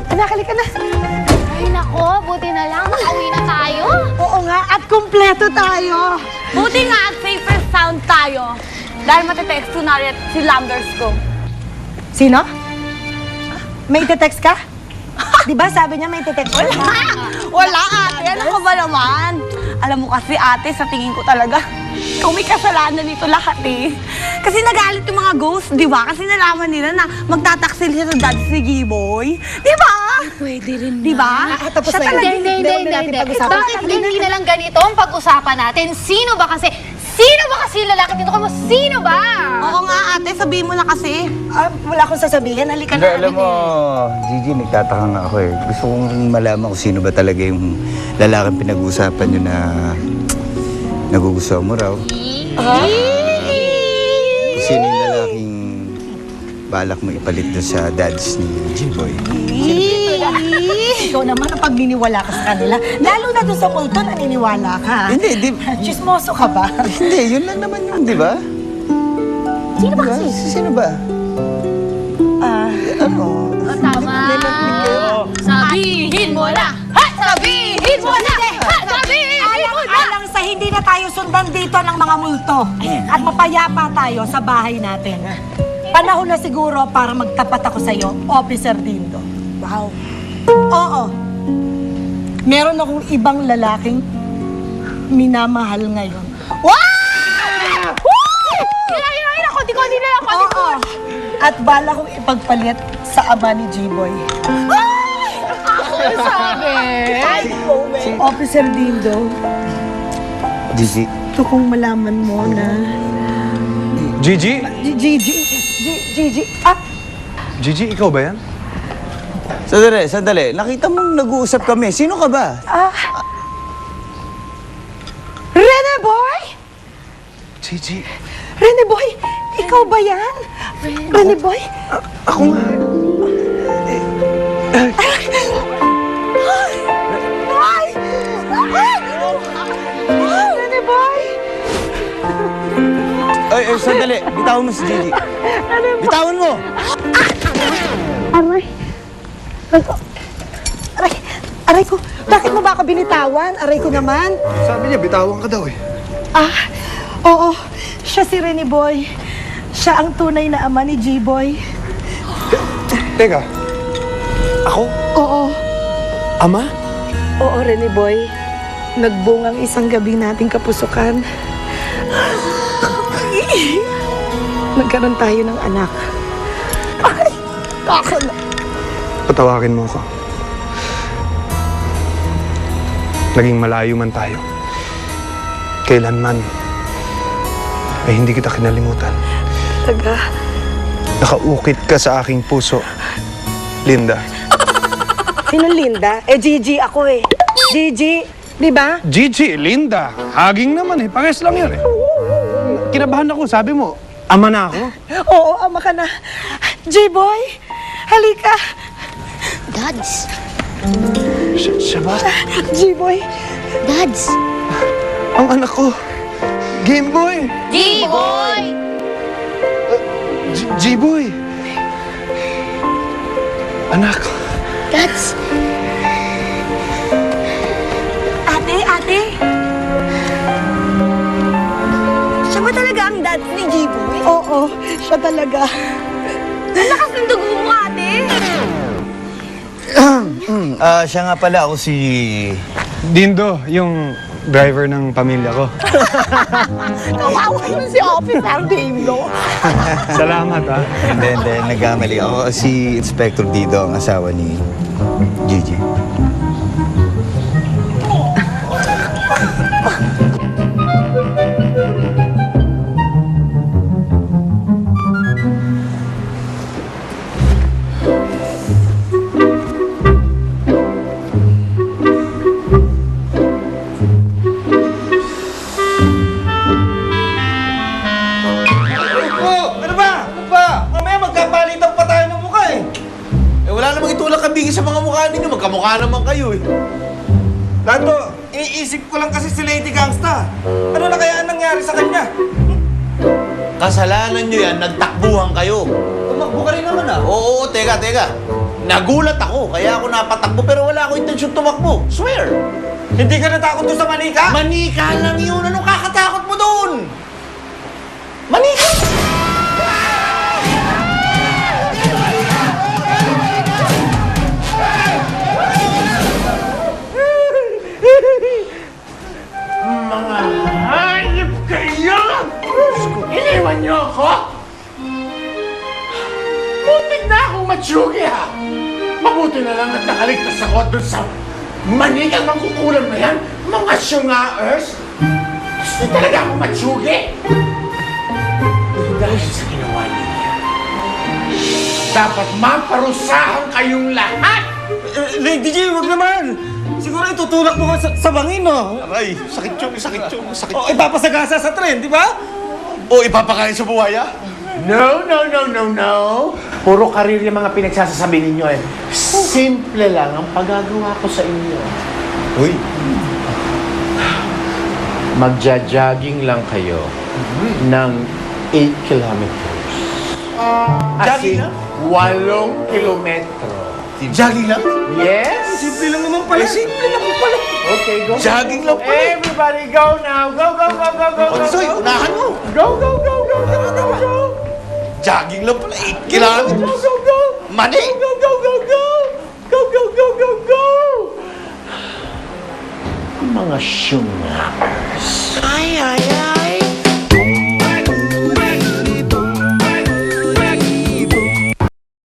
Anak, halika na. Ay, nako, buti na lang. Nakauwi na tayo. Oo nga, at kumpleto tayo. Buti nga at safe and sound tayo. Dahil matitext ko na rin si Lambers ko. Sino? May text ka? Di ba sabi niya may text ka? Wala ate, ano ka ba naman? Alam mo kasi ate, sa tingin ko talaga, ikaw may kasalanan nito lahat eh. Kasi nagalit yung mga ghost, di ba? Kasi nalaman nila na magtataksil siya sa dad si Giboy. Di ba? Pwede rin Di ba? Tapos Siya na talaga- yun. Hindi. Bakit hindi na lang ganito ang pag-usapan natin? Sino ba kasi lalaki dito kamo? Sino ba? Oo nga ate, sabihin mo na kasi. Wala akong sasabihin. Halika Hindi, na. alam mo, Gigi, nagtataka nga ako eh. Gusto kong malaman kung sino ba talaga yung lalaking pinag-uusapan nyo na nagugustuhan mo raw. Kung sino yung lalaking balak mo ipalit doon sa dads ni G-Boy. Ikaw naman ang pagniniwala ka sa kanila. Lalo na doon sa multo, naniniwala ka. Hindi, di... Chismoso ka ba? Hindi, yun lang naman yun, di ba? Sino ba Diba? kasi? Sino ba? Ano? Tama. Sabihin mo na! Ha! Sabihin mo na! Ha! Sabihin mo na! Alang sa hindi na tayo sundan dito ng mga multo. At mapayapa tayo sa bahay natin. Panahon na siguro para magtapat ako sa'yo, Officer Dindo. Wow. Oo. Meron akong ibang lalaking minamahal ngayon. Wow! Woo! Hinahin ako, di ko nila ako. Oo. At bala kong ipagpalit sa ama ni G-Boy. Sabi. Officer Dindo, Gigi. gusto kong malaman mo na... Gigi? Gigi, ah, Gigi, ikaw ba yan? Sandali. Nakita mong nag-uusap kami. Sino ka ba? Rene Boy! Gigi. Rene Boy, ikaw ba yan? Rene Boy? Ako nga. Rene Boy! Ay, sandali. Bitawan mo si Gigi. Bitawan mo! Aray ko, bakit mo ba ako binitawan? Aray ko naman. Sabi niya, bitawan ka daw eh. Oo, siya si Rene Boy. Siya ang tunay na ama ni G-Boy. Teka, ako? Oo, Ama? oo Rene Boy. Nagbungang isang gabi nating kapusukan. Nagkaroon tayo ng anak. Ay, ako na. Patawarin mo ako. Naging malayo man tayo. Kailanman ay hindi kita kinalimutan. Taga. Nakaukit ka sa aking puso, Linda. Sino Linda? Gigi ako eh. Gigi, di ba? Gigi, Linda. Haging naman eh. Pares lang yan eh. Kinabahan ako. Sabi mo, ama na ako. Oo, ama ka na. G-Boy, halika. Dads. Siya ba? G-Boy, Dads. Ang anak ko. Game Boy. G-Boy! G-Boy. Anak. Dads. Ate. Siya ba talaga ang dad ni Giboy? oo, siya talaga. Lakas ng dugo mo ate. Siya nga pala ako si... Dindo, yung driver ng pamilya ko. Kawawa yun si Officer Dindo. Salamat ah. Hindi. Nagkamali ako. Si Inspector Dido, ang asawa ni Gigi. Mamaya magkapalitan pa tayo ng mukha eh. Wala namang itulak kabigi sa mga mukha ninyo. Magkamukha naman kayo eh. Lando, iniisip ko lang kasi si Lady Gangsta. Ano na kaya ang nangyari sa kanya? Kasalanan nyo yan, nagtakbuhan kayo. Tumakbo ka rin naman ah. Oo, teka. Nagulat ako, kaya ako napatakbo pero wala ako intensyon tumakbo. Swear. Hindi ka natakot doon sa manika? Manika lang yun. Anong kakatakot mo doon? Manika! Mga hayop kayo! Iniwan niyo ako? Muntik na akong matsugi ha! Mabuti na lang at nakaligtas ako dun sa manikang mangkukulam na yan, mga syungaers! Gusto talaga akong matsugi! Dahil sa ginawa niya, dapat maparusahan kayong lahat! DJ, wag naman! Siguro itutulak mo ka sa bangin, no? Aray, sakit yung. O ipapasagasa sa tren, di ba? O ipapakain sa buhaya? No! Puro karir yung mga pinagsasasabi ninyo eh. Simple lang ang pagagawa ko sa inyo. Uy. Magja-jogging lang kayo ng 8 kilometers. Jogging lang? 8 kilometro. Jogging lang? Yes? Simple lang naman pala. Simple lang pala. Okay, go. Jogging lang pala. Everybody go now. Go. Soy, unahan mo. Go. Jogging lang pala, 8 kilometers. Go. Mani! Go. Mga syungers. Ay.